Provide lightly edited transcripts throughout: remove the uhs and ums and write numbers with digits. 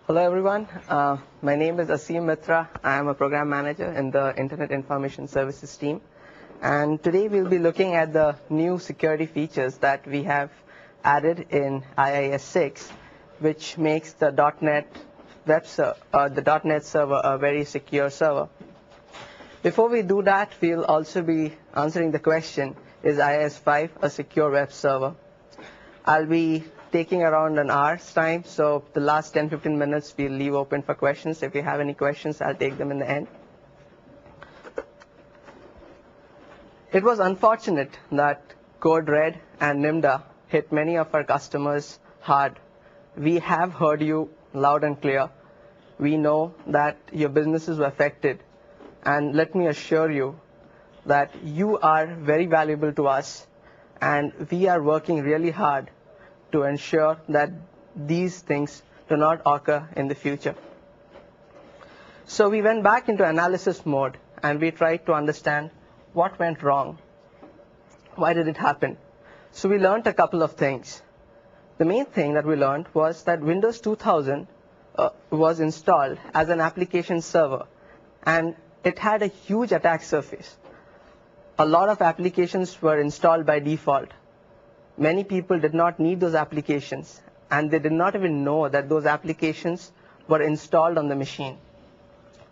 Hello everyone, my name is Asim Mitra. I am a program manager in the Internet Information Services team. And today we'll be looking at the new security features that we have added in IIS 6, which makes the .NET the .NET server a very secure server. Before we do that, we'll also be answering the question, is IIS 5 a secure web server? I'll be taking around an hour's time, so the last 10-15 minutes we'll leave open for questions. If you have any questions, I'll take them in the end. It was unfortunate that Code Red and Nimda hit many of our customers hard. We have heard you loud and clear. We know that your businesses were affected, and let me assure you that you are very valuable to us, and we are working really hard to ensure that these things do not occur in the future. So we went back into analysis mode and we tried to understand what went wrong. Why did it happen? So we learned a couple of things. The main thing that we learned was that Windows 2000 was installed as an application server, and it had a huge attack surface. A lot of applications were installed by default. Many people did not need those applications, and they did not even know that those applications were installed on the machine.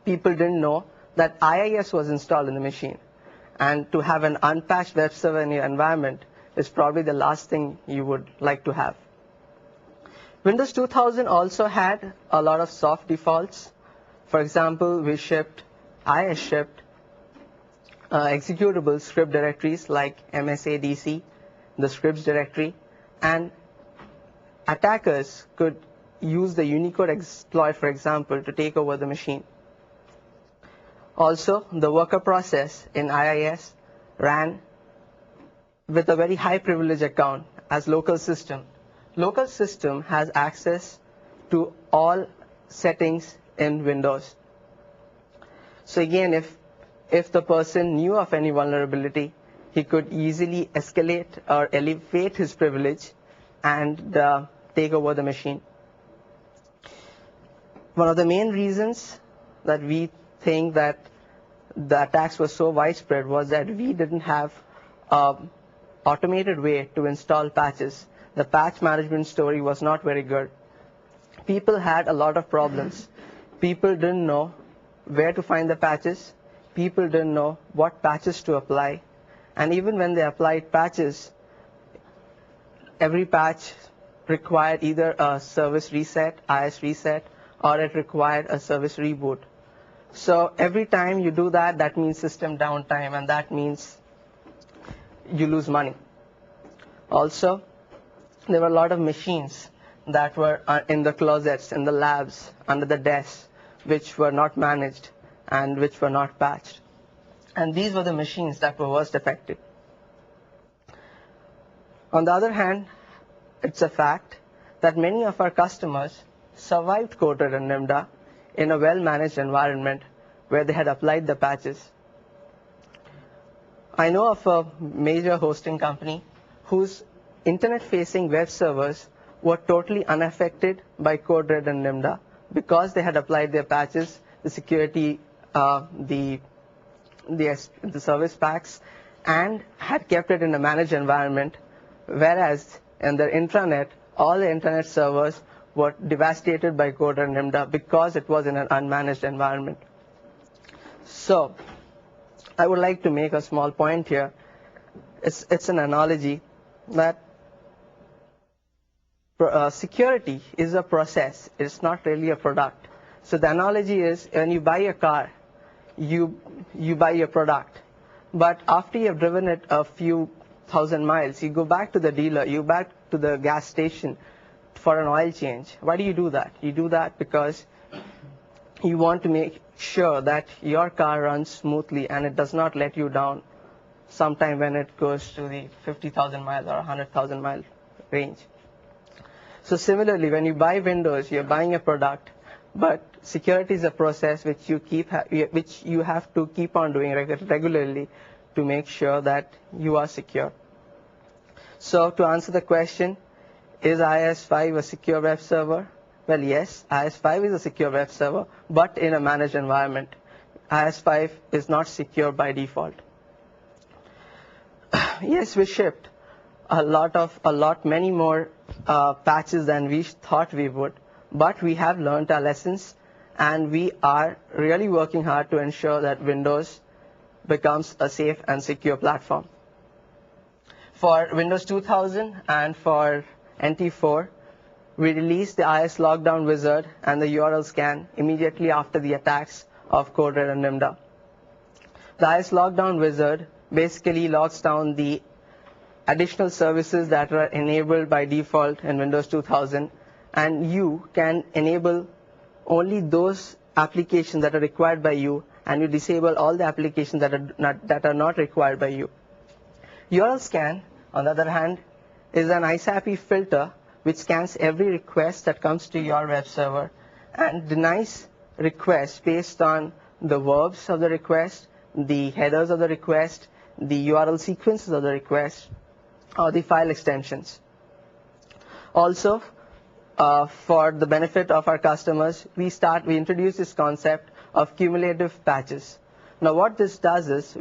People didn't know that IIS was installed in the machine, and to have an unpatched web server in your environment is probably the last thing you would like to have. Windows 2000 also had a lot of soft defaults. For example, IIS shipped executable script directories like MSADC, the scripts directory, and attackers could use the Unicode exploit, for example, to take over the machine. Also, the worker process in IIS ran with a very high privilege account as local system. Local system has access to all settings in Windows. So again, if the person knew of any vulnerability, he could easily escalate or elevate his privilege and take over the machine. One of the main reasons that we think that the attacks were so widespread was that we didn't have an automated way to install patches. The patch management story was not very good. People had a lot of problems. People didn't know where to find the patches. People didn't know what patches to apply. And even when they applied patches, every patch required either a service reset, IIS reset, or it required a service reboot. So every time you do that, that means system downtime, and that means you lose money. Also, there were a lot of machines that were in the closets, in the labs, under the desks, which were not managed and which were not patched. And these were the machines that were worst affected. On the other hand, it's a fact that many of our customers survived Code Red and Nimda in a well-managed environment where they had applied the patches. I know of a major hosting company whose internet-facing web servers were totally unaffected by Code Red and Nimda because they had applied their patches, the security, the service packs, and had kept it in a managed environment, whereas in their intranet, all the internet servers were devastated by Code and Nimda because it was in an unmanaged environment. So I would like to make a small point here. It's an analogy that security is a process. It's not really a product. So the analogy is when you buy a car, you buy your product, but after you have driven it a few thousand miles, you go back to the dealer, you back to the gas station for an oil change. Why do you do that? You do that because you want to make sure that your car runs smoothly and it does not let you down sometime when it goes to the 50,000 mile or 100,000 mile range. So similarly, when you buy Windows, you're buying a product, but security is a process which you have to keep on doing regularly to make sure that you are secure. So to answer the question, is IIS 5 a secure web server? Well, yes, IIS 5 is a secure web server, but in a managed environment. IIS 5 is not secure by default. Yes, we shipped many more patches than we thought we would, but we have learned our lessons, and we are really working hard to ensure that Windows becomes a safe and secure platform. For Windows 2000 and for NT4, we released the IIS Lockdown Wizard and the URL scan immediately after the attacks of CodeRed and Nimda. The IIS Lockdown Wizard basically locks down the additional services that are enabled by default in Windows 2000, and you can enable only those applications that are required by you, and you disable all the applications that are not required by you. URL scan, on the other hand, is an ISAPI filter which scans every request that comes to your web server and denies requests based on the verbs of the request, the headers of the request, the URL sequences of the request, or the file extensions. Also, for the benefit of our customers, we introduce this concept of cumulative patches. Now, what this does is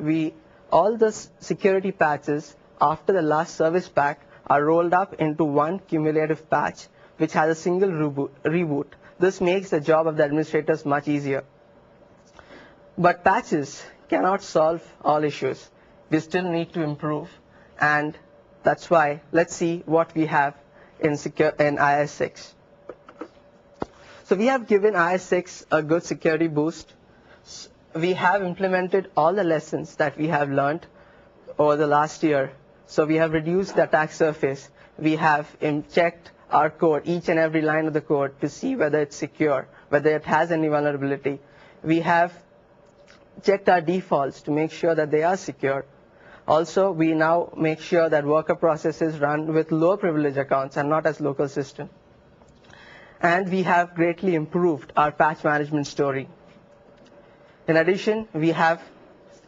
all the security patches after the last service pack are rolled up into one cumulative patch, which has a single reboot. This makes the job of the administrators much easier. But patches cannot solve all issues. We still need to improve, and that's why let's see what we have in IIS 6. So we have given IIS 6 a good security boost. We have implemented all the lessons that we have learned over the last year. So we have reduced the attack surface. We have checked our code, each and every line of the code, to see whether it's secure, whether it has any vulnerability. We have checked our defaults to make sure that they are secure. Also, we now make sure that worker processes run with low privilege accounts and not as local system. And we have greatly improved our patch management story. In addition, we have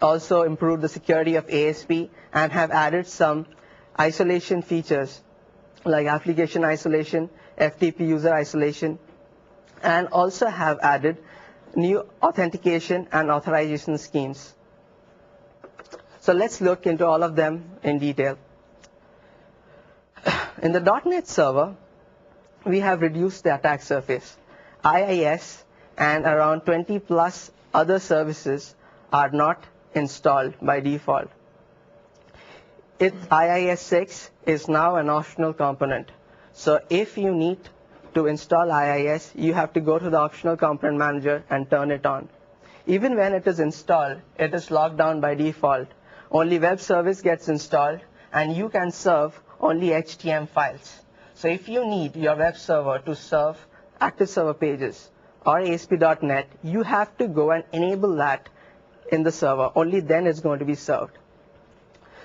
also improved the security of ASP and have added some isolation features like application isolation, FTP user isolation, and also have added new authentication and authorization schemes. So let's look into all of them in detail. In the .NET server, we have reduced the attack surface. IIS and around 20 plus other services are not installed by default. IIS 6 is now an optional component. So if you need to install IIS, you have to go to the optional component manager and turn it on. Even when it is installed, it is locked down by default. Only web service gets installed, and you can serve only HTML files. So if you need your web server to serve active server pages or ASP.NET, you have to go and enable that in the server. Only then it's going to be served.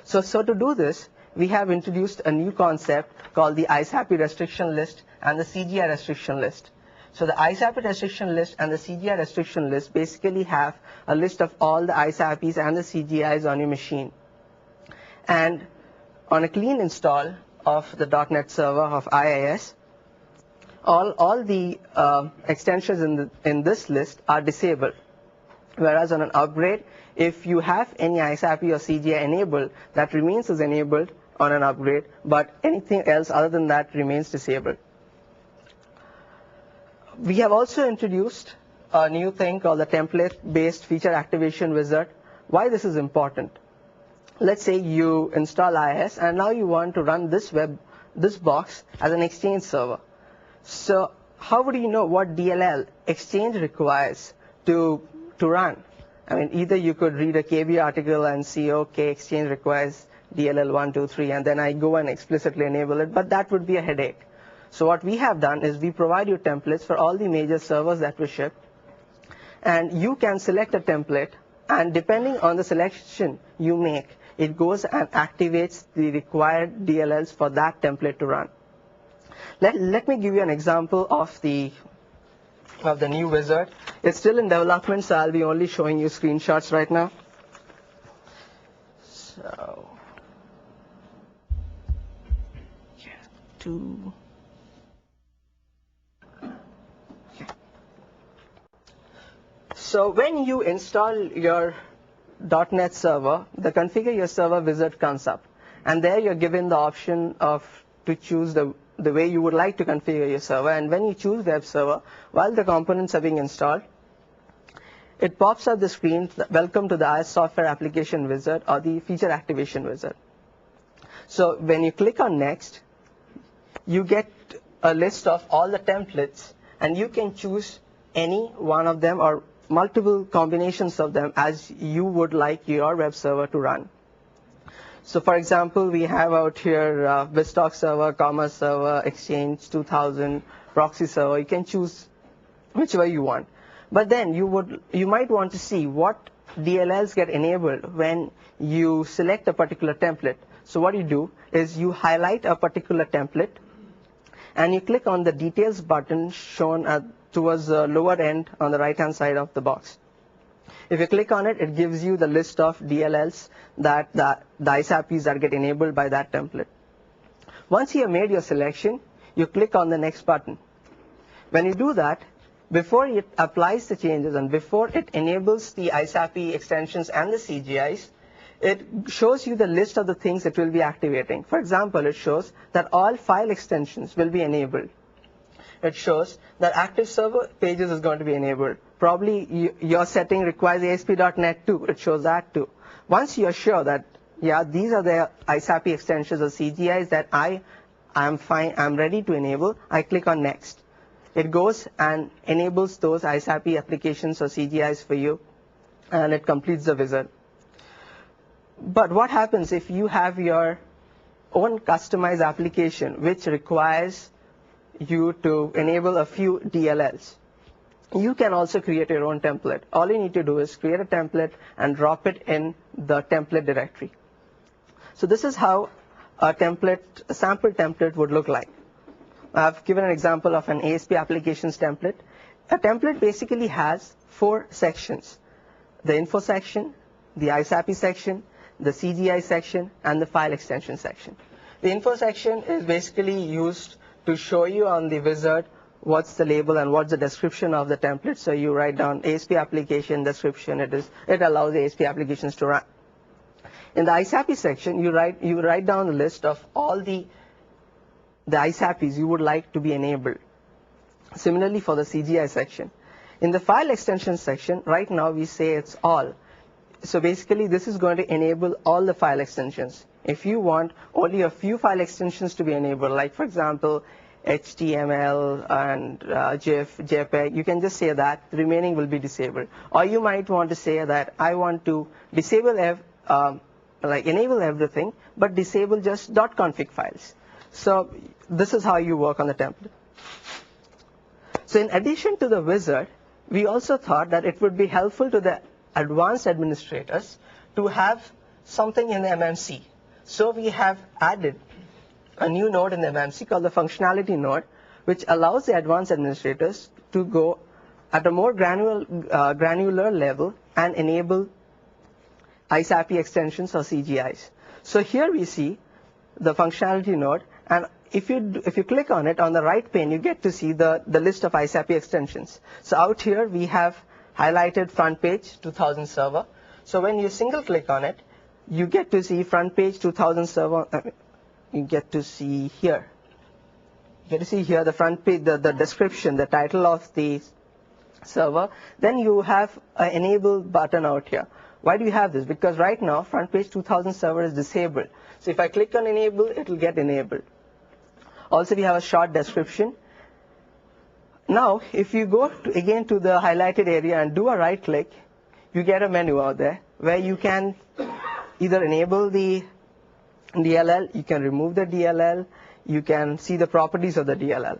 So to do this, we have introduced a new concept called the ISAPI restriction list and the CGI restriction list. So the ISAPI restriction list and the CGI restriction list basically have a list of all the ISAPIs and the CGIs on your machine. And on a clean install of the .NET server of IIS, all the extensions in this list are disabled. Whereas on an upgrade, if you have any ISAPI or CGI enabled, that remains as enabled on an upgrade, but anything else other than that remains disabled. We have also introduced a new thing called the template-based feature activation wizard. Why this is important? Let's say you install IIS and now you want to run this box as an Exchange server. So how would you know what DLL Exchange requires to run? I mean, either you could read a KB article and see, okay, Exchange requires DLL 1, 2, 3, and then I go and explicitly enable it, but that would be a headache. So what we have done is we provide you templates for all the major servers that we ship, and you can select a template, and depending on the selection you make, it goes and activates the required DLLs for that template to run. Let me give you an example of the new wizard. It's still in development, so I'll be only showing you screenshots right now. So, So when you install your .NET server, the configure your server wizard comes up, and there you're given the option of to choose the way you would like to configure your server. And when you choose web server, while the components are being installed, it pops up the screen, welcome to the IIS software application wizard or the feature activation wizard. So when you click on next, you get a list of all the templates, and you can choose any one of them or multiple combinations of them as you would like your web server to run. So for example, we have out here BizTalk server, Commerce server, Exchange 2000, proxy server. You can choose whichever you want. But then you might want to see what DLLs get enabled when you select a particular template. So what you do is you highlight a particular template, and you click on the details button shown towards the lower end on the right hand side of the box. If you click on it, it gives you the list of DLLs that the ISAPs that get enabled by that template. Once you have made your selection, you click on the next button. When you do that, before it applies the changes and before it enables the ISAP extensions and the CGIs, it shows you the list of the things it will be activating. For example, it shows that all file extensions will be enabled. It shows that active server pages is going to be enabled. Probably your setting requires ASP.NET too. It shows that too. Once you're sure that, yeah, these are the ISAP extensions or CGIs that I'm ready to enable, I click on next. It goes and enables those ISAP applications or CGIs for you, and it completes the wizard. But what happens if you have your own customized application which requires you to enable a few DLLs? You can also create your own template. All you need to do is create a template and drop it in the template directory. So this is how a sample template would look like. I've given an example of an ASP applications template. A template basically has 4 sections: the info section, the ISAP section, the CGI section, and the file extension section. The info section is basically used to show you on the wizard what's the label and what's the description of the template. So you write down ASP application description. It allows ASP applications to run. In the ISAP section, you write down a list of all the ISAPs you would like to be enabled. Similarly for the CGI section. In the file extension section, right now we say it's all. So basically this is going to enable all the file extensions. If you want only a few file extensions to be enabled, like for example HTML and GIF, JPEG, you can just say that. The remaining will be disabled. Or you might want to say that I want to disable enable everything, but disable just .config files. So this is how you work on the template. So in addition to the wizard, we also thought that it would be helpful to the advanced administrators to have something in the MMC. So we have added a new node in the MMC called the functionality node, which allows the advanced administrators to go at a more granular level and enable ISAP extensions or CGIs. So here we see the functionality node, and if you click on it on the right pane, you get to see the list of ISAP extensions. So out here we have highlighted front page 2000 server. So when you single click on it, you get to see front page 2000 server. You get to see here. You get to see here the front page, the description, the title of the server. Then you have an enable button out here. Why do you have this? Because right now front page 2000 server is disabled. So if I click on enable, it will get enabled. Also we have a short description. Now if you go again to the highlighted area and do a right click, you get a menu out there where you can either enable the DLL, you can remove the DLL, you can see the properties of the DLL.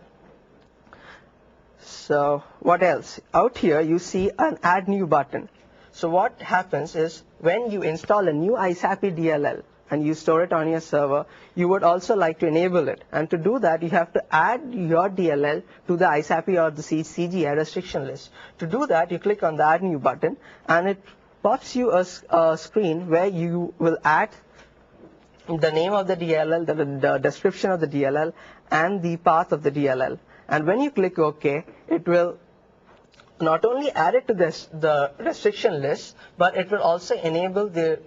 So what else? Out here you see an add new button. So what happens is when you install a new ISAP DLL and you store it on your server, you would also like to enable it. And to do that, you have to add your DLL to the ISAP or the CGI restriction list. To do that, you click on the add new button, and it pops you a screen where you will add the name of the DLL, the description of the DLL, and the path of the DLL. And when you click OK, it will not only add it to the restriction list, but it will also enable the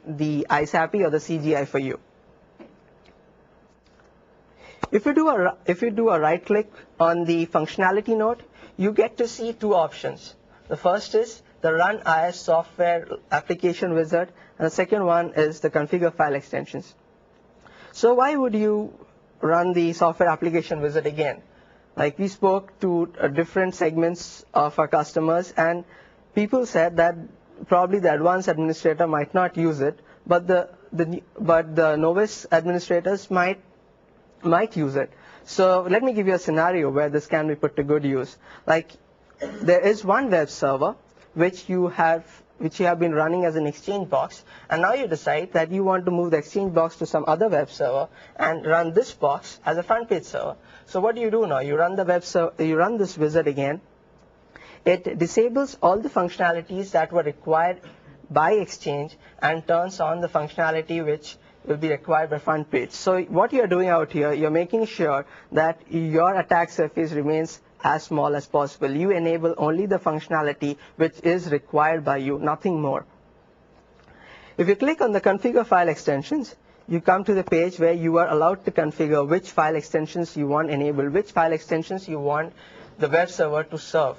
ISAPI or the CGI for you. If you do a right click on the functionality node, you get to see two options. The first is the Run IIS Software Application Wizard, and the second one is the Configure File Extensions. So why would you run the Software Application Wizard again? Like, we spoke to different segments of our customers, and people said that probably the advanced administrator might not use it, but the novice administrators might use it. So let me give you a scenario where this can be put to good use. Like, there is one web server which you have been running as an Exchange box, and now you decide that you want to move the Exchange box to some other web server and run this box as a front page server. So what do you do now? You run this wizard again. It disables all the functionalities that were required by Exchange and turns on the functionality which will be required by front page. So what you're doing out here, you're making sure that your attack surface remains as small as possible. You enable only the functionality which is required by you, nothing more. If you click on the Configure File Extensions, you come to the page where you are allowed to configure which file extensions you want enabled, which file extensions you want the web server to serve.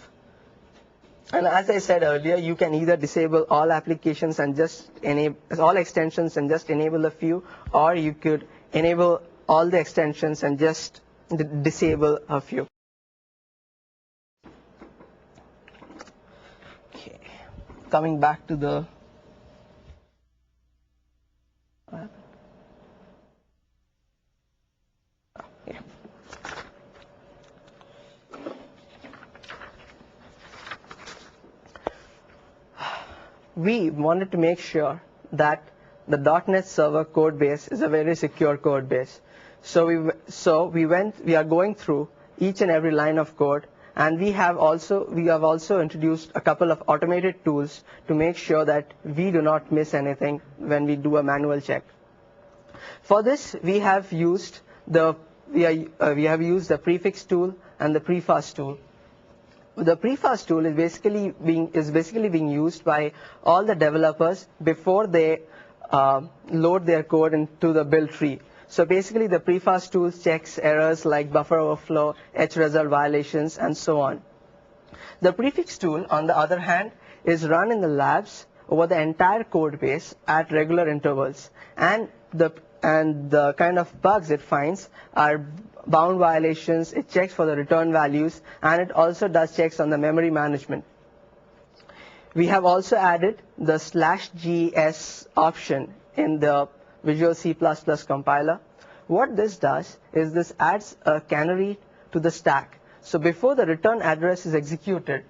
And as I said earlier, you can either disable all applications and just enable all extensions and just enable a few, or you could enable all the extensions and just disable a few. Okay, coming back to the we wanted to make sure that the .NET Server code base is a very secure code base. So we are going through each and every line of code, and we have also introduced a couple of automated tools to make sure that we do not miss anything when we do a manual check. For this, we have used the prefix tool and the prefast tool. The prefast tool is basically being used by all the developers before they load their code into the build tree. So basically, the prefast tool checks errors like buffer overflow, result violations, and so on. The prefix tool, on the other hand, is run in the labs over the entire code base at regular intervals, and the kind of bugs it finds are bound violations. It checks for the return values, and it also does checks on the memory management. We have also added the /gs option in the Visual C++ compiler. What this does is this adds a canary to the stack. So before the return address is executed,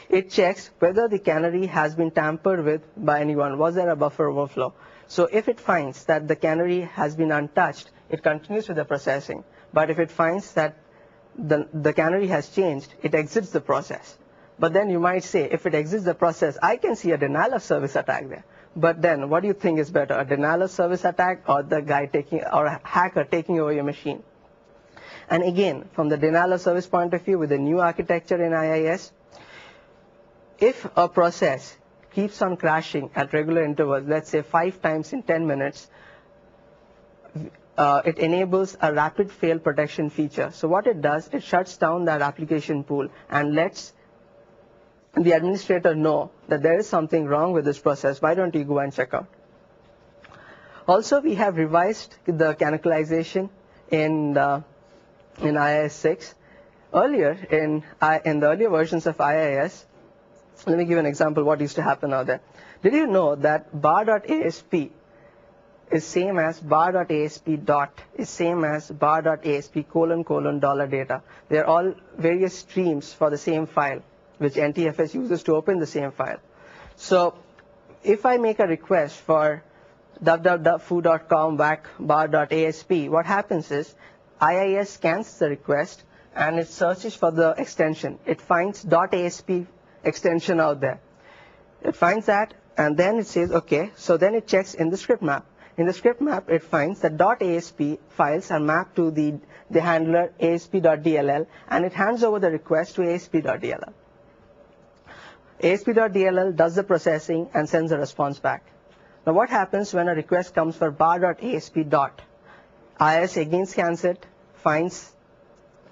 it checks whether the canary has been tampered with by anyone. Was there a buffer overflow? So if it finds that the canary has been untouched, it continues with the processing. But if it finds that the canary has changed, it exits the process. But then you might say, if it exits the process, I can see a denial of service attack there. But then what do you think is better, a denial of service attack or a hacker taking over your machine? And again, from the denial of service point of view, with the new architecture in IIS, if a process keeps on crashing at regular intervals, let's say 5 times in 10 minutes, it enables a rapid fail protection feature. So what it does, it shuts down that application pool and lets the administrator know that there is something wrong with this process. Why don't you go and check out? Also, we have revised the canonicalization in IIS 6. Earlier, in the earlier versions of IIS, let me give an example what used to happen out there. Did you know that bar.asp is same as bar.asp dot is same as bar.asp : $data. They're all various streams for the same file, which NTFS uses to open the same file. So if I make a request for www.foo.com bar.asp, what happens is IIS scans the request and it searches for the extension. It finds .asp extension out there. It finds that, and then it says, okay, so then it checks in the script map. In the script map, it finds that .asp files are mapped to the handler asp.dll, and it hands over the request to asp.dll. ASP.dll does the processing and sends a response back. Now what happens when a request comes for bar.asp dot? IIS again scans it, finds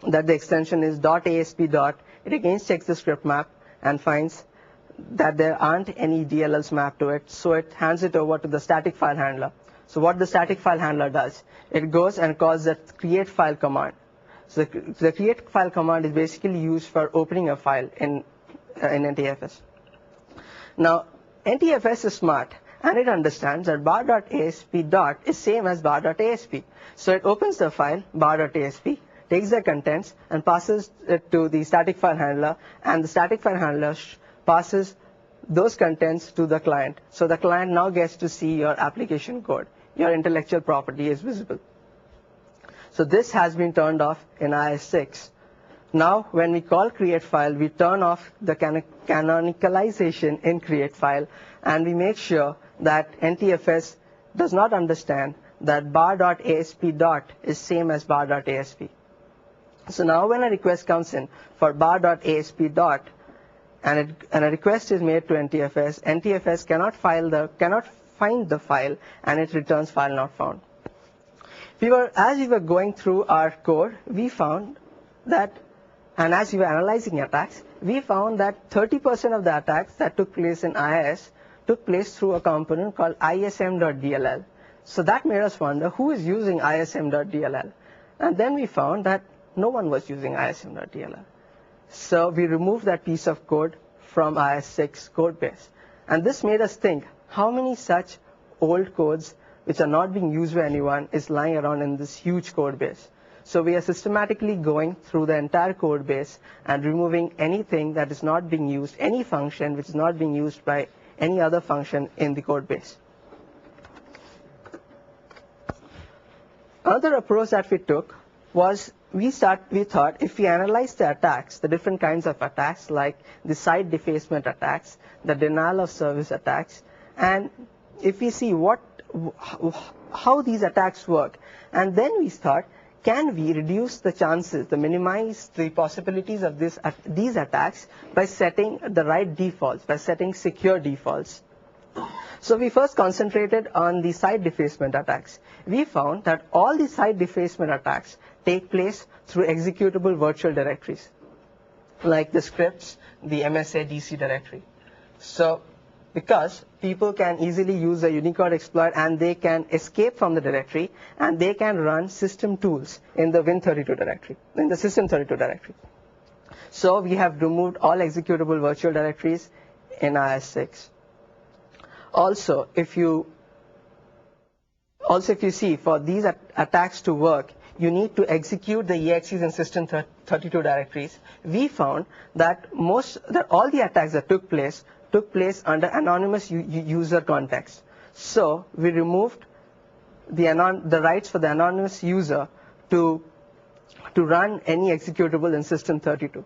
that the extension is .asp dot. It again checks the script map and finds that there aren't any DLLs mapped to it, so it hands it over to the static file handler. So what the static file handler does, it goes and calls the create file command. So the create file command is basically used for opening a file in NTFS. Now NTFS is smart and it understands that bar.asp dot is same as bar.asp. So it opens the file bar.asp, takes the contents and passes it to the static file handler, and the static file handler passes those contents to the client. So the client now gets to see your application code. Your intellectual property is visible. So this has been turned off in IIS 6. Now when we call create file, we turn off the canonicalization in create file, and we make sure that NTFS does not understand that bar.asp dot is same as bar.asp. So now when a request comes in for bar.asp dot and a request is made to NTFS, NTFS cannot find the file and it returns file not found. As we were going through our code, we found that, and as we were analyzing attacks, we found that 30% of the attacks that took place in IIS took place through a component called ism.dll. So that made us wonder who is using ism.dll. And then we found that no one was using ism.dll. So we removed that piece of code from IIS 6 code base. And this made us think, how many such old codes which are not being used by anyone is lying around in this huge code base? So we are systematically going through the entire code base and removing anything that is not being used, any function which is not being used by any other function in the code base. Another approach that we took was we thought if we analyze the attacks, the different kinds of attacks like the site defacement attacks, the denial of service attacks, and if we see how these attacks work, and then we thought, can we reduce the chances, minimize the possibilities of these attacks by setting the right defaults, by setting secure defaults. So we first concentrated on the site defacement attacks. We found that all the site defacement attacks take place through executable virtual directories, like the scripts, the MSA DC directory. So because people can easily use a Unicode exploit and they can escape from the directory and they can run system tools in the Win32 directory, in the System32 directory. So we have removed all executable virtual directories in IIS 6. Also, if you see, for these attacks to work, you need to execute the EXEs in System32 directories. We found that all the attacks that took place under anonymous user context. So we removed the rights for the anonymous user to run any executable in System32.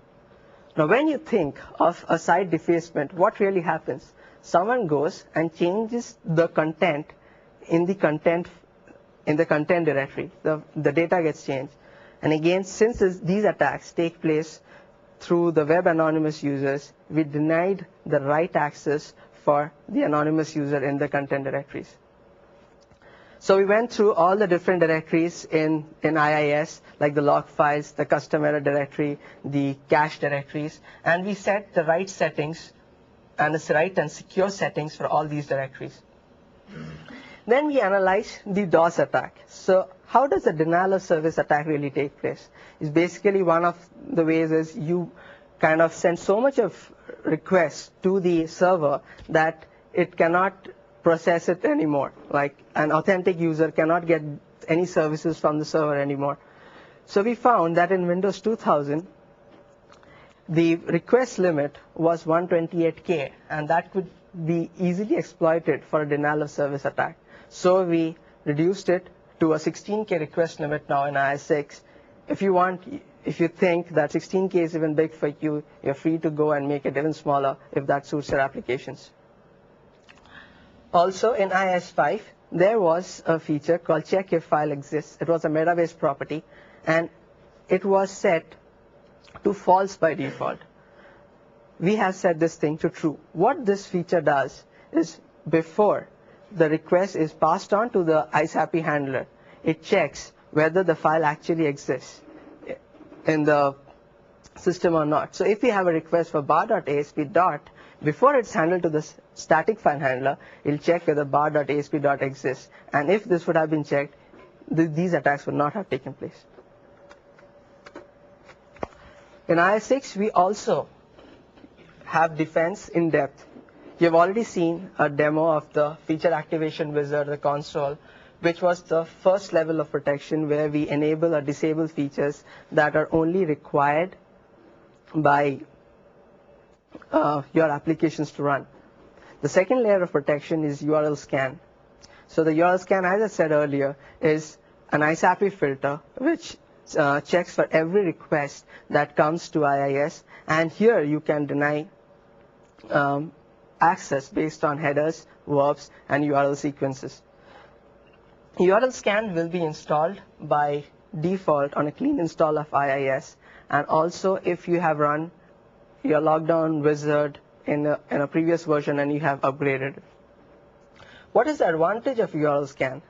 Now when you think of a site defacement, what really happens? Someone goes and changes the content in the content directory. The data gets changed. And again, since these attacks take place through the web anonymous users, we denied the right access for the anonymous user in the content directories. So we went through all the different directories in IIS, like the log files, the custom error directory, the cache directories, and we set the right settings and the right and secure settings for all these directories. Then we analyze the DOS attack. So how does the denial of service attack really take place? It's basically one of the ways is you kind of send so much of requests to the server that it cannot process it anymore. Like an authentic user cannot get any services from the server anymore. So we found that in Windows 2000, the request limit was 128K, and that could be easily exploited for a denial of service attack. So we reduced it to a 16K request limit now in IIS 6. If you think that 16K is even big for you, you're free to go and make it even smaller if that suits your applications. Also in IIS 5, there was a feature called check if file exists. It was a meta-based property, and it was set to false by default. we have set this thing to true. What this feature does is before the request is passed on to the ISAPI handler, it checks whether the file actually exists in the system or not. So if we have a request for bar.asp dot, before it's handled to the static file handler, it'll check whether bar.asp dot exists. And if this would have been checked, these attacks would not have taken place. In IIS 6, we also have defense in depth. You've already seen a demo of the feature activation wizard, the console, which was the first level of protection where we enable or disable features that are only required by your applications to run. The second layer of protection is URL scan. So the URL scan, as I said earlier, is an ISAPI filter which checks for every request that comes to IIS, and here you can deny access based on headers, verbs, and URL sequences. URL scan will be installed by default on a clean install of IIS, and also if you have run your lockdown wizard in a previous version and you have upgraded. What is the advantage of URL scan?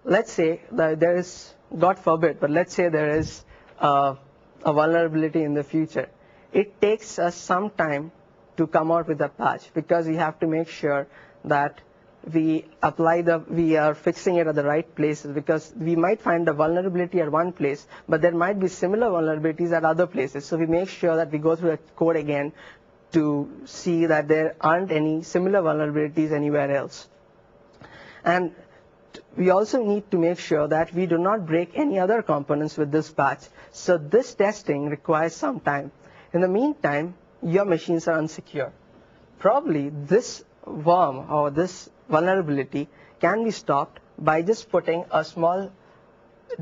Let's say that there is, God forbid, but let's say there is a vulnerability in the future. It takes us some time to come out with a patch because we have to make sure that we are fixing it at the right places, because we might find a vulnerability at one place, but there might be similar vulnerabilities at other places. So we make sure that we go through the code again to see that there aren't any similar vulnerabilities anywhere else. And we also need to make sure that we do not break any other components with this patch. So this testing requires some time. In the meantime, your machines are unsecure. Probably this worm or this vulnerability can be stopped by just putting a small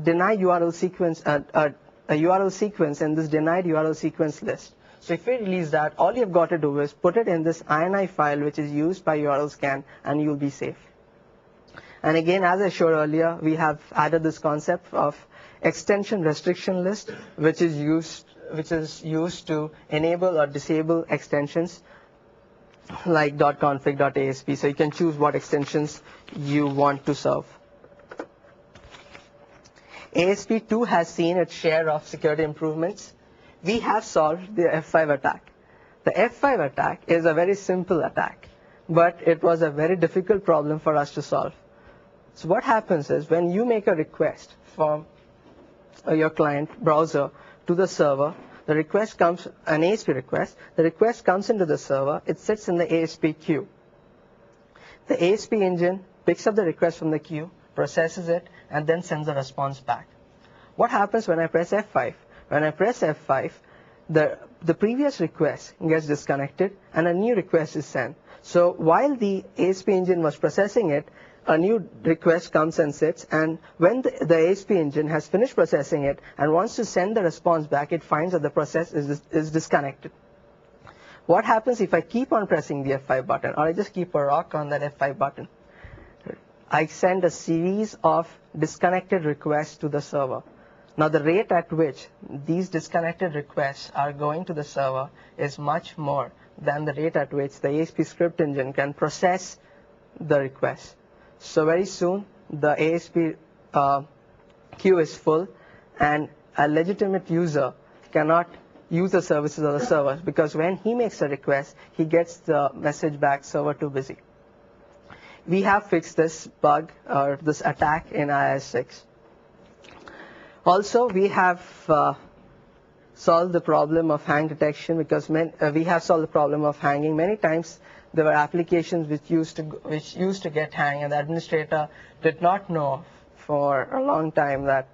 deny URL sequence, a URL sequence in this denied URL sequence list. So if we release that, all you've got to do is put it in this INI file which is used by URL scan, and you'll be safe. And again, as I showed earlier, we have added this concept of extension restriction list, which is used to enable or disable extensions like .config, .asp. So you can choose what extensions you want to serve. ASP2 has seen its share of security improvements. We have solved the F5 attack. The F5 attack is a very simple attack, but it was a very difficult problem for us to solve. So what happens is when you make a request from your client browser to the server, the request comes, an ASP request, the request comes into the server, it sits in the ASP queue. The ASP engine picks up the request from the queue, processes it, and then sends a response back. What happens when I press F5? When I press F5, the previous request gets disconnected and a new request is sent. So while the ASP engine was processing it, a new request comes and sits, and when the ASP engine has finished processing it and wants to send the response back, it finds that the process is disconnected. What happens if I keep on pressing the F5 button, or I just keep a rock on that F5 button? I send a series of disconnected requests to the server. Now the rate at which these disconnected requests are going to the server is much more than the rate at which the ASP script engine can process the request. So very soon the ASP queue is full, and a legitimate user cannot use the services of the server, because when he makes a request, he gets the message back, server too busy. We have fixed this bug or this attack in IIS 6. Also, we have solved the problem of hang detection, because we have solved the problem of hanging. Many times there were applications which used to get hang, and the administrator did not know for a long time that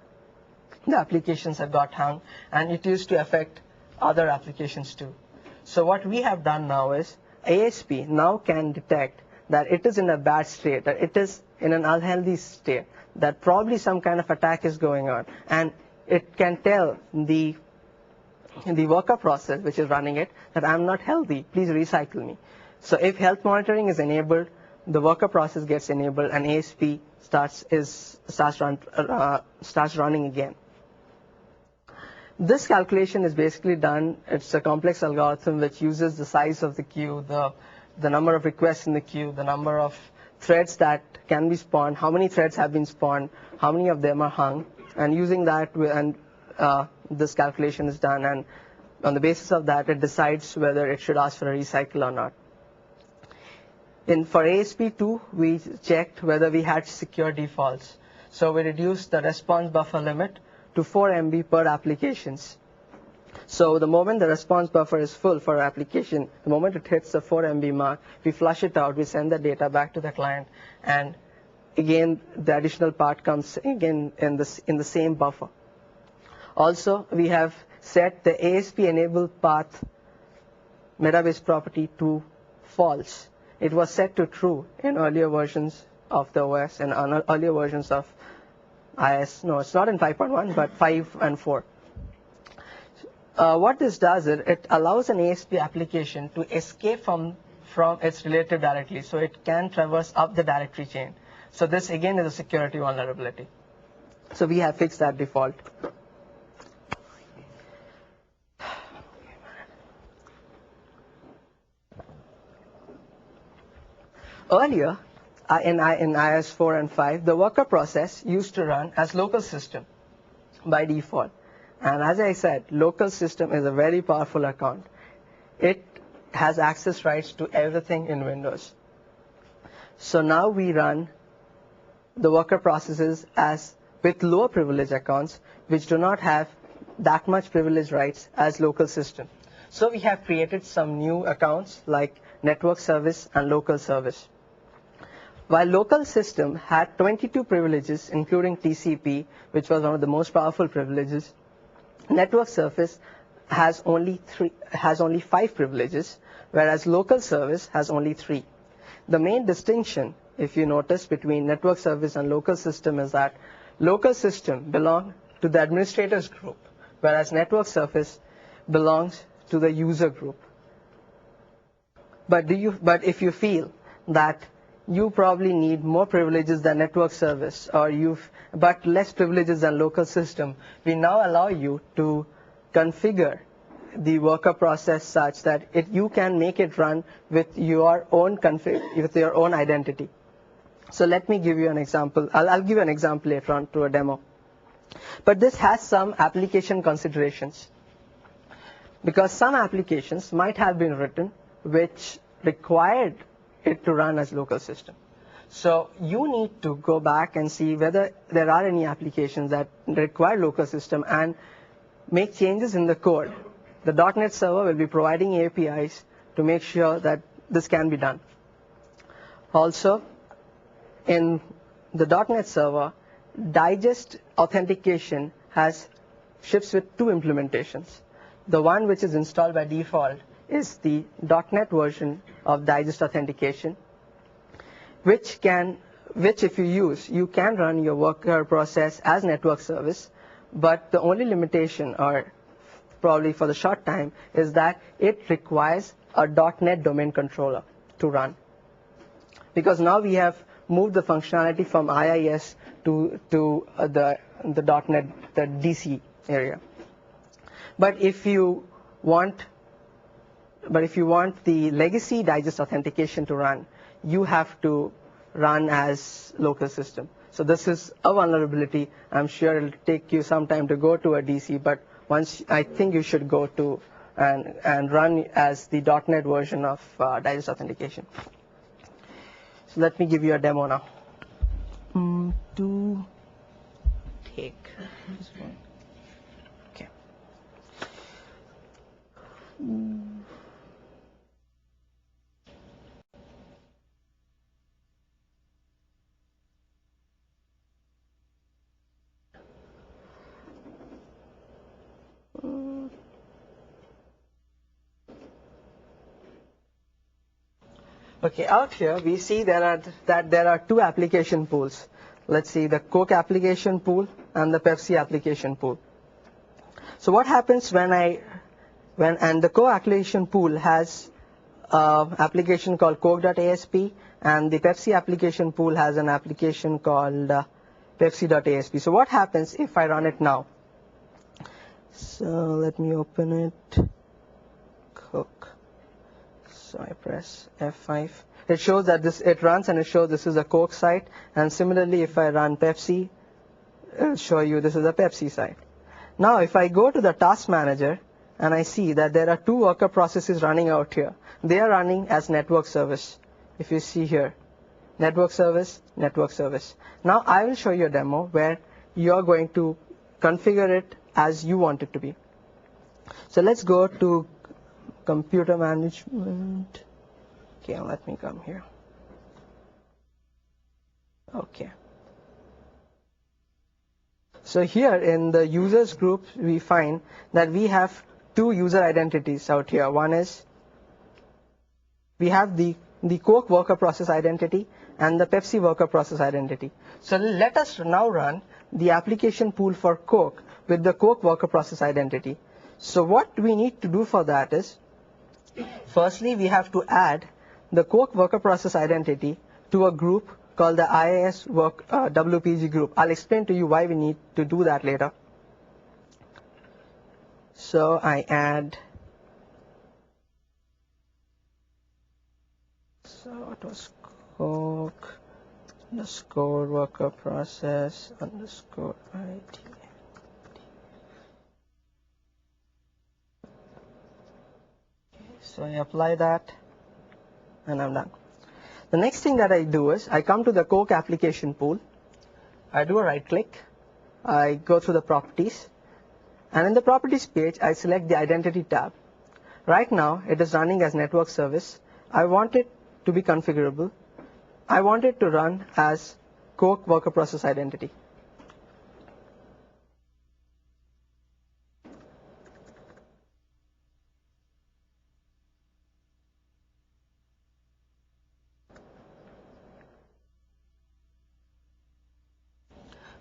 the applications have got hung, and it used to affect other applications too. So what we have done now is ASP now can detect that it is in a bad state, that it is in an unhealthy state, that probably some kind of attack is going on, and it can tell the worker process which is running it that I'm not healthy, please recycle me. So if health monitoring is enabled, the worker process gets enabled, and ASP starts running again. This calculation is basically done, it's a complex algorithm which uses the size of the queue, the number of requests in the queue, the number of threads that can be spawned, how many threads have been spawned, how many of them are hung, and using that, this calculation is done, and on the basis of that, it decides whether it should ask for a recycle or not. For ASP2, we checked whether we had secure defaults. So we reduced the response buffer limit to 4 MB per applications. So the moment the response buffer is full for our application, the moment it hits the 4 MB mark, we flush it out, we send the data back to the client, and again, the additional part comes again in the same buffer. Also, we have set the ASP-enabled path metabase property to false. It was set to true in earlier versions of the OS and earlier versions of IIS. No, it's not in 5.1, but 5 and 4. What this does is it allows an ASP application to escape from its relative directly, so it can traverse up the directory chain. So this again is a security vulnerability. So we have fixed that default. Earlier, in IIS 4 and 5, the worker process used to run as local system by default. And as I said, local system is a very powerful account. It has access rights to everything in Windows. So now we run the worker processes as with lower privilege accounts, which do not have that much privilege rights as local system. So we have created some new accounts like network service and local service. While local system had 22 privileges, including TCP, which was one of the most powerful privileges, network service has only 5 privileges, whereas local service has only 3. The main distinction, if you notice, between network service and local system is that local system belongs to the administrators group, whereas network service belongs to the user group. But if you feel that you probably need more privileges than network service, but less privileges than local system, we now allow you to configure the worker process such that you can make it run with your own identity. So let me give you an example. I'll give you an example later on to a demo. But this has some application considerations, because some applications might have been written which required it to run as local system. So you need to go back and see whether there are any applications that require local system and make changes in the code. The .NET server will be providing APIs to make sure that this can be done. Also, in the .NET server, digest authentication ships with 2 implementations. The one which is installed by default is the .NET version of digest authentication, which if you use, you can run your worker process as network service, but the only limitation, or probably for the short time, is that it requires a .NET domain controller to run. Because now we have moved the functionality from IIS to the .NET, the DC area. But if you want the legacy digest authentication to run, you have to run as local system. So this is a vulnerability. I'm sure it'll take you some time to go to a DC, but I think you should go to and run as the .NET version of digest authentication. So let me give you a demo now. To take this one. Okay. Okay, out here we see that there are 2 application pools. Let's see, the Coke application pool and the Pepsi application pool. So what happens when the Coke application pool has an application called Coke.asp, and the Pepsi application pool has an application called Pepsi.asp. So what happens if I run it now? So let me open it. Coke. So I press F5. It shows that it runs and it shows this is a Coke site. And similarly, if I run Pepsi, it'll show you this is a Pepsi site. Now, if I go to the task manager and I see that there are two worker processes running out here, they are running as network service. If you see here, network service, network service. Now, I will show you a demo where you're going to configure it as you want it to be. So let's go to computer management. Okay, let me come here. Okay. So here in the users group, we find that we have two user identities out here. One is we have the Coke worker process identity and the Pepsi worker process identity. So let us now run the application pool for Coke with the Coke worker process identity. So what we need to do for that is, firstly, we have to add the Coke worker process identity to a group called the IIS WPG group. I'll explain to you why we need to do that later. So I add, so it was Coke underscore worker process underscore ID. So I apply that and I'm done. The next thing that I do is I come to the Coke application pool, I do a right click, I go through the properties, and in the properties page I select the identity tab. Right now it is running as network service. I want it to be configurable. I want it to run as Coke worker process identity.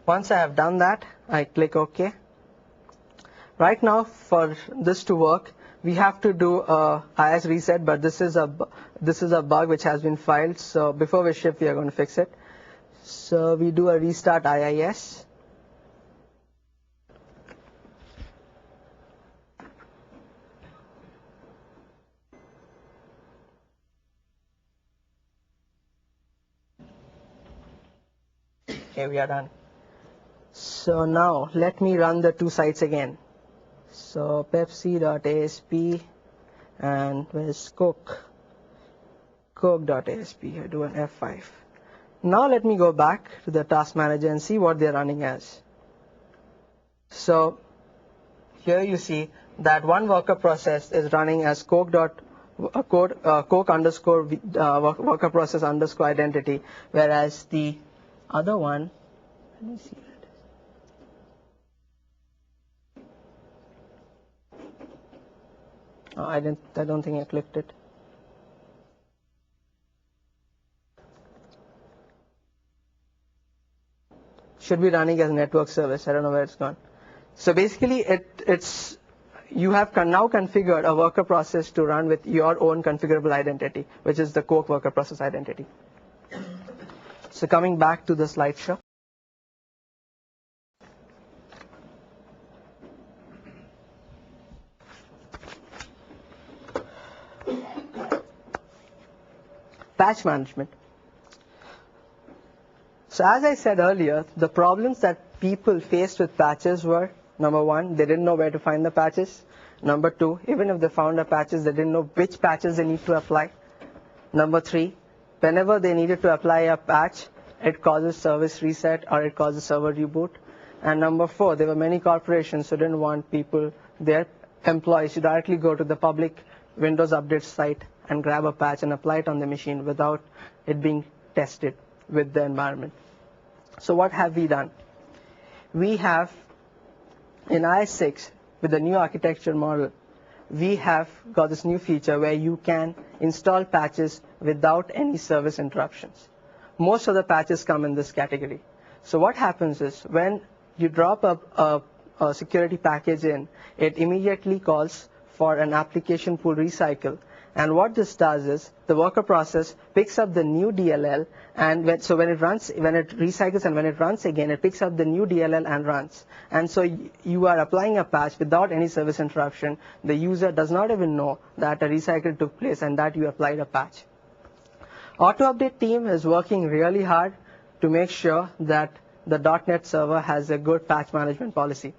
Once I have done that, I click OK. Right now, for this to work, we have to do a IIS reset, but this is a bug which has been filed. So before we ship, we are going to fix it. So we do a restart IIS. Okay, we are done. So now let me run the two sites again. So Pepsi.asp and where's Coke? Coke.asp. I do an F5. Now let me go back to the task manager and see what they're running as. So here you see that one worker process is running as Coke underscore worker process underscore identity, whereas the other one, let me see. I don't think I clicked it. Should be running as network service. I don't know where it's gone. So basically, you have now configured a worker process to run with your own configurable identity, which is the Coke worker process identity. So coming back to the slideshow. Patch management. So as I said earlier, the problems that people faced with patches were, number one, they didn't know where to find the patches. Number two, even if they found the patches, they didn't know which patches they need to apply. Number three, whenever they needed to apply a patch, it causes service reset or it causes server reboot. And number four, there were many corporations who didn't want their employees to directly go to the public Windows Update site and grab a patch and apply it on the machine without it being tested with the environment. So what have we done? We have, in IIS 6, with the new architecture model, we have got this new feature where you can install patches without any service interruptions. Most of the patches come in this category. So what happens is when you drop a security package in, it immediately calls for an application pool recycle, And what this does is the worker process picks up the new DLL, and when it recycles and when it runs again, it picks up the new DLL and runs. And so you are applying a patch without any service interruption. The user does not even know that a recycle took place and that you applied a patch. Auto Update team is working really hard to make sure that the .NET server has a good patch management policy.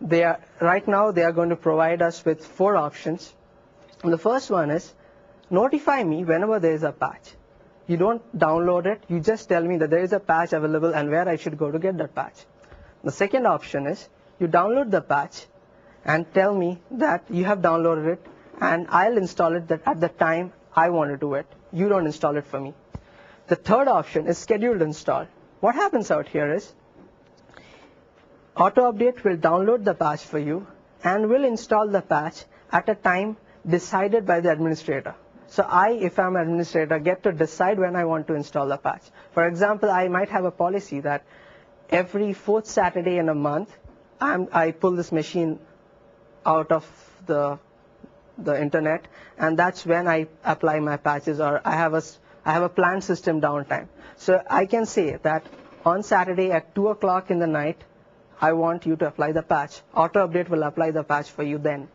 Right now they are going to provide us with 4 options. And the first one is notify me whenever there is a patch. You don't download it, you just tell me that there is a patch available and where I should go to get that patch. The second option is you download the patch and tell me that you have downloaded it and I'll install it at the time I want to do it. You don't install it for me. The third option is scheduled install. What happens out here is Auto Update will download the patch for you and will install the patch at a time decided by the administrator. So if I'm an administrator, get to decide when I want to install the patch. For example, I might have a policy that every 4th Saturday in a month, I pull this machine out of the internet, and that's when I apply my patches, or I have a planned system downtime. So I can say that on Saturday at 2 o'clock in the night, I want you to apply the patch. Auto Update will apply the patch for you then.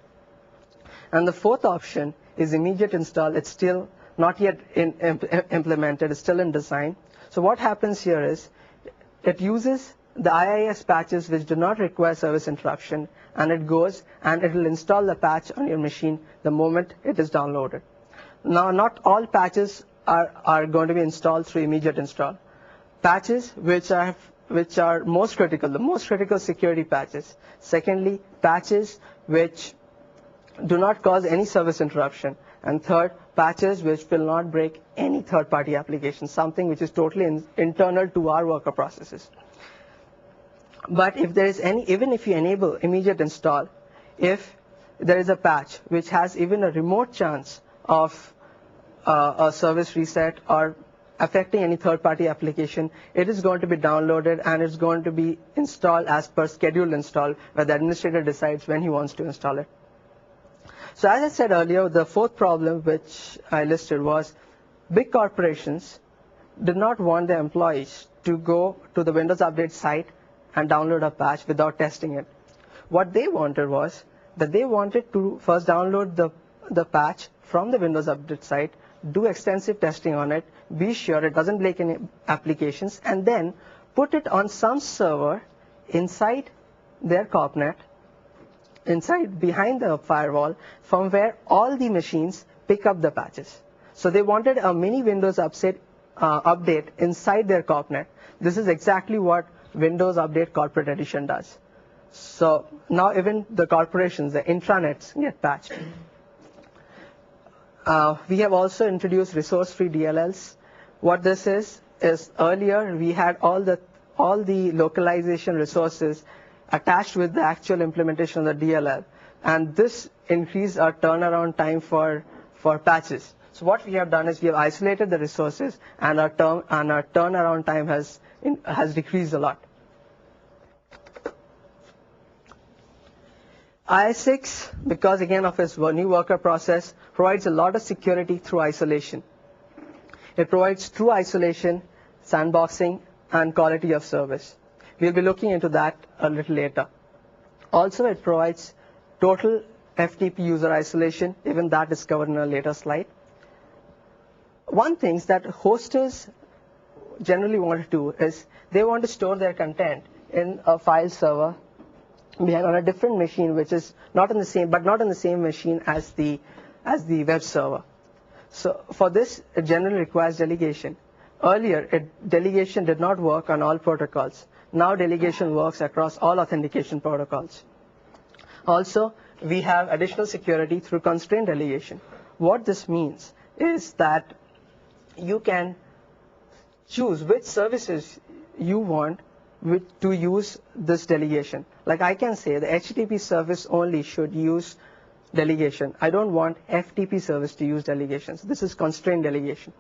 And the fourth option is immediate install. It's still not yet implemented. It's still in design. So what happens here is it uses the IIS patches which do not require service interruption, and it goes and it will install the patch on your machine the moment it is downloaded. Now, not all patches are going to be installed through immediate install. Patches which are most critical, the most critical security patches. Secondly, patches which do not cause any service interruption. And third, patches which will not break any third-party application, something which is totally internal to our worker processes. But if there is even if you enable immediate install, if there is a patch which has even a remote chance of a service reset or affecting any third-party application, it is going to be downloaded and it's going to be installed as per scheduled install, where the administrator decides when he wants to install it. So as I said earlier, the fourth problem which I listed was big corporations did not want their employees to go to the Windows Update site and download a patch without testing it. What they wanted was that they wanted to first download the patch from the Windows Update site, do extensive testing on it, be sure it doesn't break any applications, and then put it on some server inside their corpnet, behind the firewall, from where all the machines pick up the patches. So they wanted a mini Windows update inside their corpnet. This is exactly what Windows Update Corporate Edition does. So now even the corporations, the intranets, get patched. We have also introduced resource-free DLLs. What this is earlier we had all the localization resources attached with the actual implementation of the DLL, and this increased our turnaround time for patches. So what we have done is we have isolated the resources, and our turnaround time has decreased a lot. IIS 6, because again of its new worker process, provides a lot of security through isolation. It provides true isolation, sandboxing, and quality of service. We'll be looking into that a little later. Also, it provides total FTP user isolation. Even that is covered in a later slide. One thing that hosters generally want to do is they want to store their content in a file server on a different machine, which is not on the same machine as the web server. So for this, it generally requires delegation. Earlier, delegation did not work on all protocols. Now delegation works across all authentication protocols. Also, we have additional security through constrained delegation. What this means is that you can choose which services you want to use this delegation. Like I can say the HTTP service only should use delegation. I don't want FTP service to use delegations. This is constrained delegation.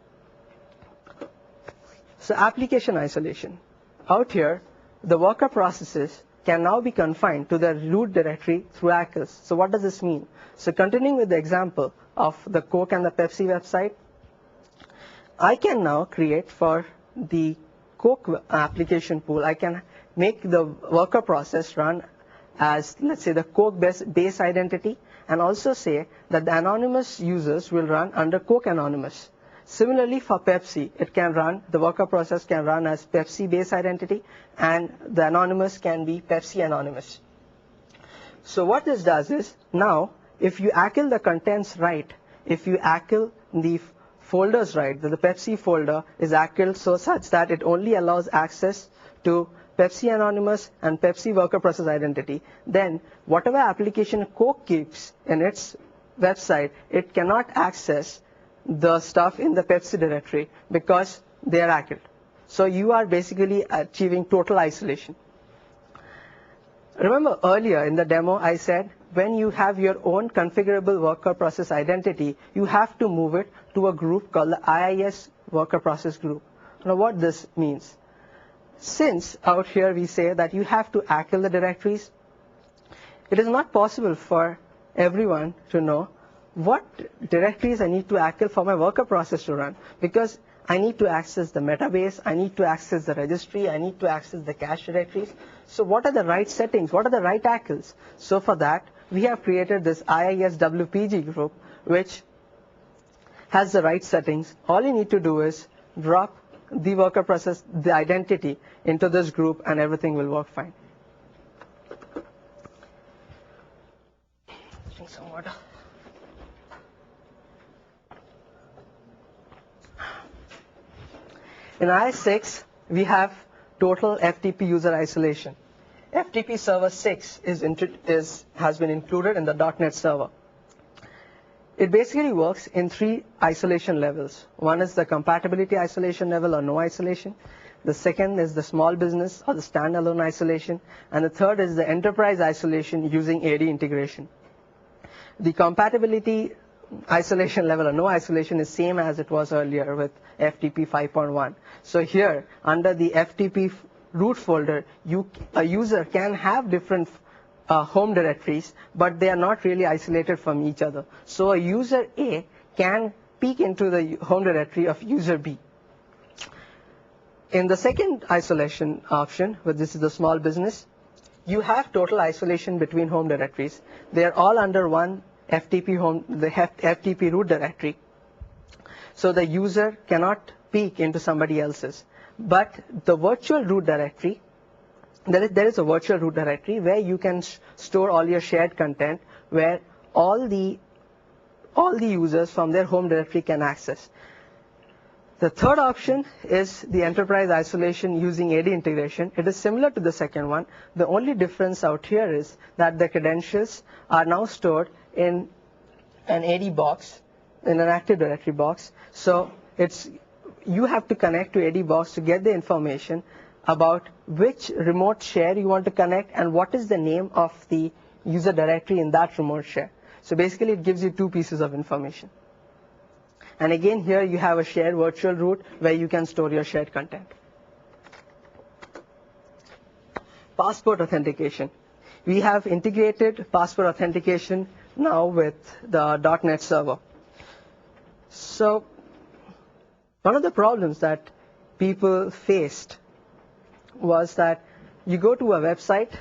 So application isolation. Out here, the worker processes can now be confined to the root directory through ACLs. So what does this mean? So continuing with the example of the Coke and the Pepsi website, I can now create for the Coke application pool, I can make the worker process run as, let's say, the Coke base identity, and also say that the anonymous users will run under Coke anonymous. Similarly, for Pepsi, it can run, the worker process can run as Pepsi base identity, and the anonymous can be Pepsi anonymous. So what this does is, now, if you ACL the contents right, if you ACL the folders right, the Pepsi folder is ACLed so such that it only allows access to Pepsi anonymous and Pepsi worker process identity, then whatever application Coke keeps in its website, it cannot access the stuff in the Pepsi directory because they are ACLed. So you are basically achieving total isolation. Remember earlier in the demo I said when you have your own configurable worker process identity, you have to move it to a group called the IIS worker process group. Now what this means? Since out here we say that you have to ACL the directories, it is not possible for everyone to know what directories I need to ACL for my worker process to run, because I need to access the metabase, I need to access the registry, I need to access the cache directories. So what are the right settings? What are the right ACLs? So for that, we have created this IIS WPG group, which has the right settings. All you need to do is drop the worker process, the identity into this group, and everything will work fine. Drink some water. In IIS 6, we have total FTP user isolation. FTP server 6 has been included in the .NET server. It basically works in 3 isolation levels. One is the compatibility isolation level or no isolation. The second is the small business or the standalone isolation. And the third is the enterprise isolation using AD integration. The compatibility isolation level or no isolation is same as it was earlier with FTP 5.1. So here, under the FTP root folder, a user can have different home directories, but they are not really isolated from each other. So a user A can peek into the home directory of user B. In the second isolation option, where this is the small business, you have total isolation between home directories. They are all under one FTP root directory. So the user cannot peek into somebody else's. But the virtual root directory, there is a virtual root directory where you can store all your shared content, where all the users from their home directory can access. The third option is the enterprise isolation using AD integration. It is similar to the second one. The only difference out here is that the credentials are now stored in an AD box, in an Active Directory box. So you have to connect to AD box to get the information about which remote share you want to connect and what is the name of the user directory in that remote share. So basically it gives you 2 pieces of information. And again here you have a shared virtual root where you can store your shared content. Passport authentication. We have integrated passport authentication now with the .NET server. So one of the problems that people faced was that you go to a website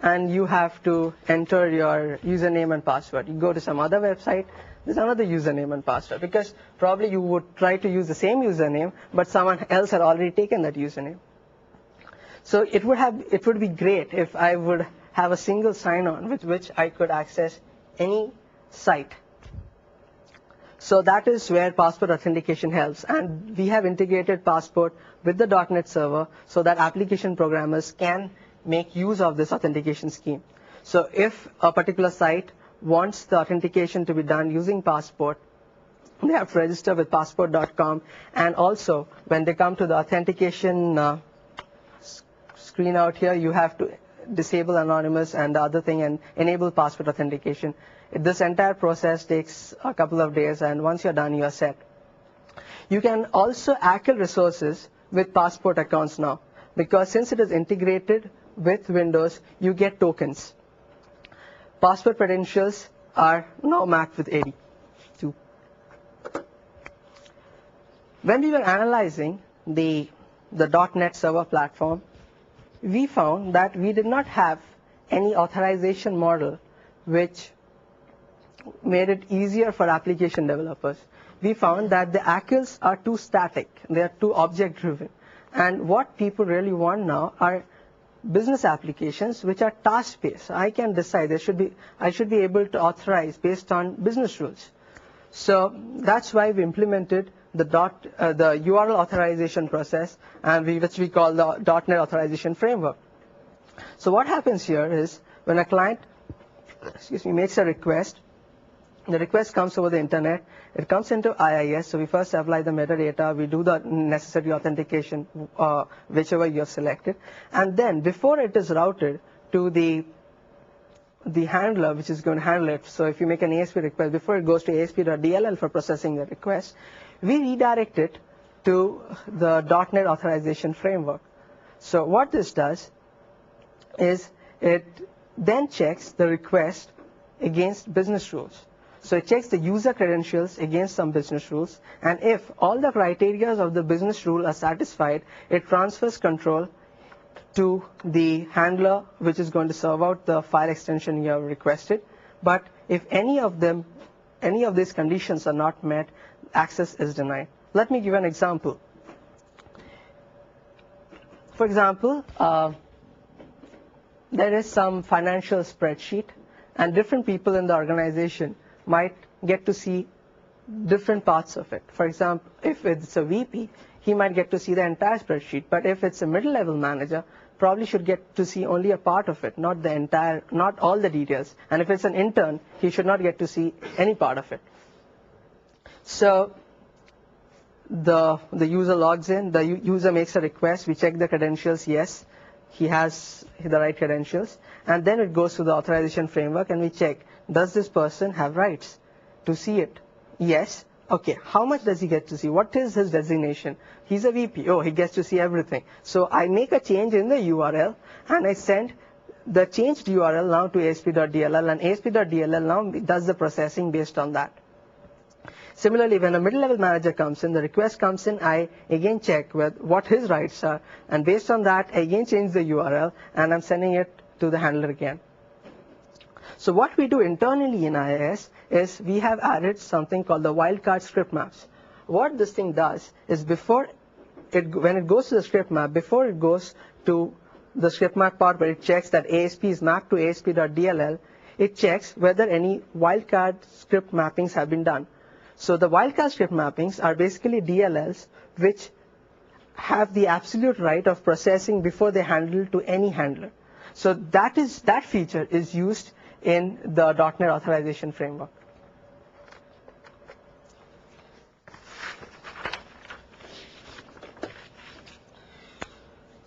and you have to enter your username and password. You go to some other website, there's another username and password, because probably you would try to use the same username, but someone else had already taken that username. So it would be great if I would have a single sign-on with which I could access any site. So that is where passport authentication helps, and we have integrated passport with the .NET server so that application programmers can make use of this authentication scheme. So if a particular site wants the authentication to be done using passport, they have to register with passport.com, and also when they come to the authentication screen out here, you have to disable anonymous and the other thing and enable passport authentication. This entire process takes a couple of days, and once you're done, you're set. You can also ACL resources with passport accounts now, because since it is integrated with Windows, you get tokens. Password credentials are now mapped with 82. When we were analyzing the .NET Server platform, we found that we did not have any authorization model which made it easier for application developers. We found that the ACLs are too static. They are too object-driven. And what people really want now are business applications which are task-based. I can decide I should be able to authorize based on business rules. So that's why we implemented the URL authorization process, and which we call the .NET authorization framework. So what happens here is when a client makes a request, the request comes over the internet, it comes into IIS, so we first apply the metadata, we do the necessary authentication, whichever you have selected, and then before it is routed to the handler which is going to handle it, so if you make an ASP request, before it goes to ASP.dll for processing the request, we redirect it to the .NET authorization framework. So what this does is it then checks the request against business rules. So it checks the user credentials against some business rules, and if all the criteria of the business rule are satisfied, it transfers control to the handler which is going to serve out the file extension you have requested. But if any of these conditions are not met, access is denied. Let me give an example. For example, there is some financial spreadsheet, and different people in the organization might get to see different parts of it. For example, if it's a VP, he might get to see the entire spreadsheet, but if it's a middle-level manager, probably should get to see only a part of it, not all the details. And if it's an intern, he should not get to see any part of it. So the user logs in, the user makes a request, we check the credentials, yes, he has the right credentials, and then it goes to the authorization framework and we check, does this person have rights to see it? Yes. Okay, how much does he get to see? What is his designation? He's a VP. Oh, he gets to see everything. So I make a change in the URL and I send the changed URL now to ASP.dll, and ASP.dll now does the processing based on that. Similarly, when a middle-level manager comes in, the request comes in, I again check what his rights are, and based on that, I again change the URL, and I'm sending it to the handler again. So what we do internally in IIS is we have added something called the wildcard script maps. What this thing does is when it goes to the script map, before it goes to the script map part where it checks that ASP is mapped to ASP.dll, it checks whether any wildcard script mappings have been done. So the wildcard script mappings are basically DLLs which have the absolute right of processing before they handle to any handler. So that feature is used in the .NET authorization framework.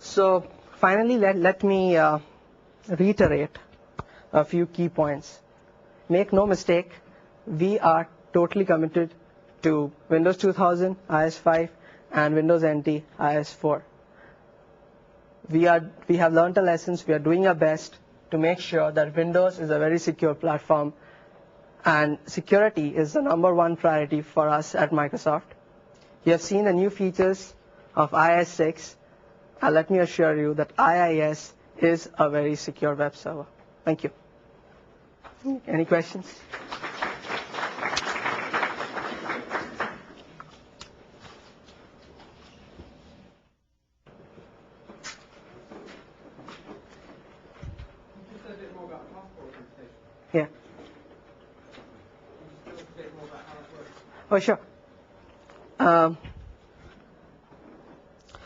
So finally, let me reiterate a few key points. Make no mistake, we are totally committed to Windows 2000, IIS 5, and Windows NT, IIS 4. We have learned our lessons. We are doing our best to make sure that Windows is a very secure platform, and security is the #1 priority for us at Microsoft. You have seen the new features of IIS 6, and let me assure you that IIS is a very secure web server. Thank you. Any questions? Yeah. Oh, sure.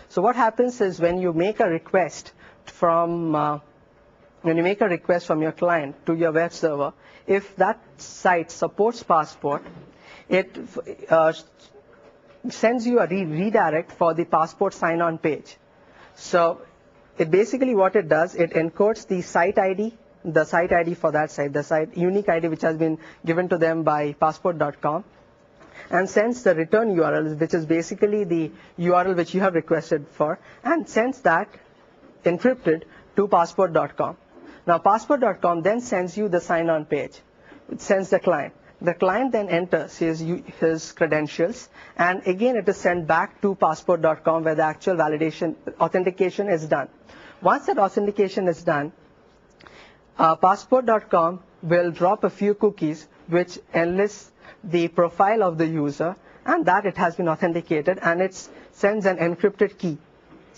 So what happens is when you make a request from your client to your web server, if that site supports Passport, it sends you a redirect for the Passport sign-on page. So it basically what it does, it encodes the site ID for that site, the site unique ID which has been given to them by passport.com, and sends the return URL, which is basically the URL which you have requested for, and sends that encrypted to passport.com. Now, passport.com then sends you the sign-on page. It sends the client. The client then enters his credentials, and again it is sent back to passport.com where the actual validation, authentication is done. Once that authentication is done, passport.com will drop a few cookies which enlists the profile of the user and that it has been authenticated, and it sends an encrypted key.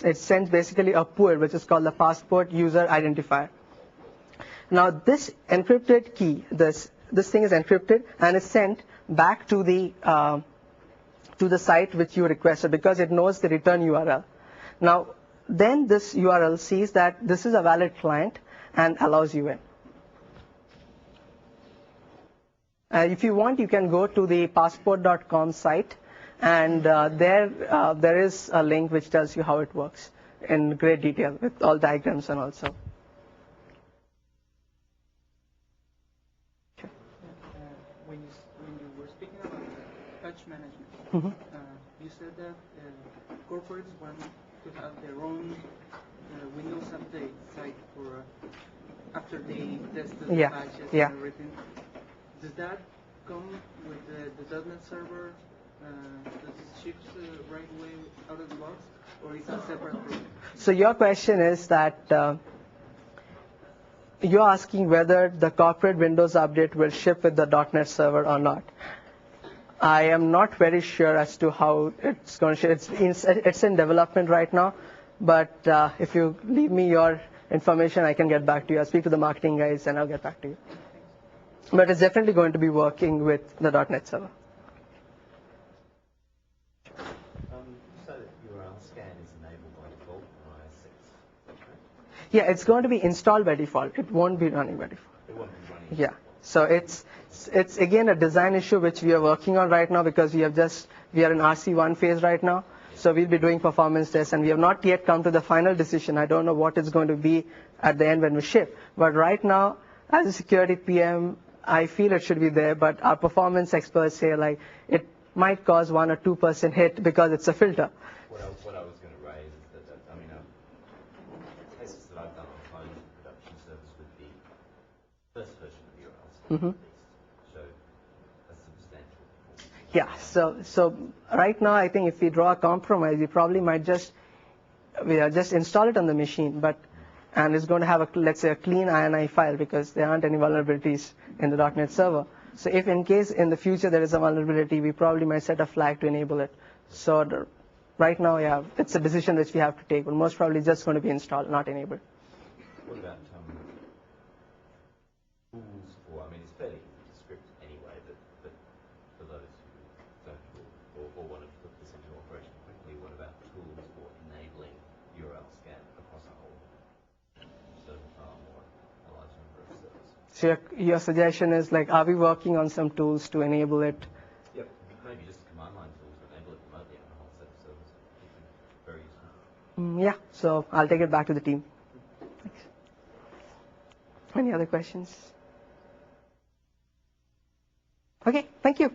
It sends basically a PUID, which is called the passport user identifier. Now this encrypted key, this thing is encrypted and is sent back to the site which you requested because it knows the return URL. Now then this URL sees that this is a valid client and allows you in. If you want, you can go to the passport.com site, and there is a link which tells you how it works in great detail with all diagrams and also. When you were speaking about patch management, you said that corporates want to have their own Windows update site for after they test the patches and everything. Does that come with the .NET server? Does it ship right away out of the box, or is it separate program? So your question is that you're asking whether the corporate Windows update will ship with the .NET server or not. I am not very sure as to how it's going to ship. It's in development right now, but if you leave me your information, I can get back to you. I'll speak to the marketing guys and I'll get back to you. But it's definitely going to be working with the .NET server. So that URL scan is enabled by default in IIS 6. Okay. Yeah, it's going to be installed by default. It won't be running by default. It won't be running. Yeah. So it's again a design issue which we are working on right now because we are in RC1 phase right now. So we'll be doing performance tests, and we have not yet come to the final decision. I don't know what it's going to be at the end when we ship. But right now, as a security PM, I feel it should be there, but our performance experts say like it might cause 1 or 2% hit because it's a filter. What I was going to raise is that I mean, cases that I've done on home production service with the first version of URLs, so a substantial. Yeah. So right now, I think if we draw a compromise, we probably might just install it on the machine, and it's going to have let's say a clean INI file because there aren't any vulnerabilities in the .NET server. So if in case in the future there is a vulnerability, we probably might set a flag to enable it. So right now, yeah, it's a decision which we have to take, but most probably it's just going to be installed, not enabled. What about tools for, I mean, it's fairly easy to script anyway, but for those who don't or want to put this into operation quickly, what about tools for enabling URL scan across a whole server farm or a large number of servers? So your suggestion is like, are we working on some tools to enable it? Yep, maybe just command line tools to enable it remotely on a whole set of servers. Very useful. Yeah, so I'll take it back to the team. Thanks. Any other questions? Okay, thank you.